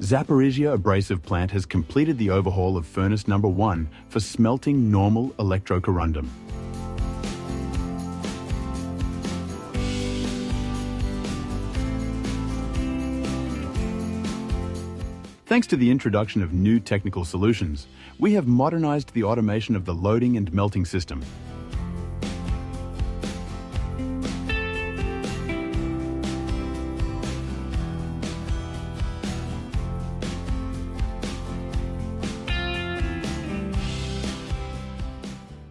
Zaporizhzhia Abrasive plant has completed the overhaul of furnace number 1 for smelting normal electrocorundum. Thanks to the introduction of new technical solutions, we have modernized the automation of the loading and melting system.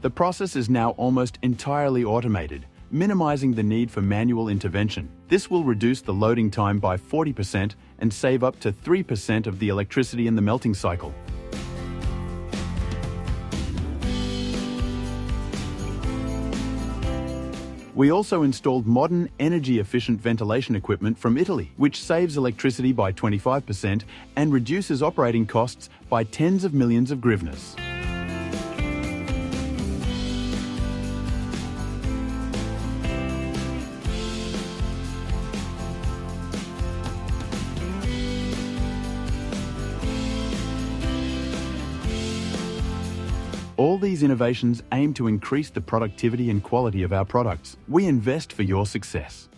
The process is now almost entirely automated, minimizing the need for manual intervention. This will reduce the loading time by 40% and save up to 3% of the electricity in the melting cycle. We also installed modern, energy-efficient ventilation equipment from Italy, which saves electricity by 25% and reduces operating costs by tens of millions of hryvnias. All these innovations aim to increase the productivity and quality of our products. We invest for your success.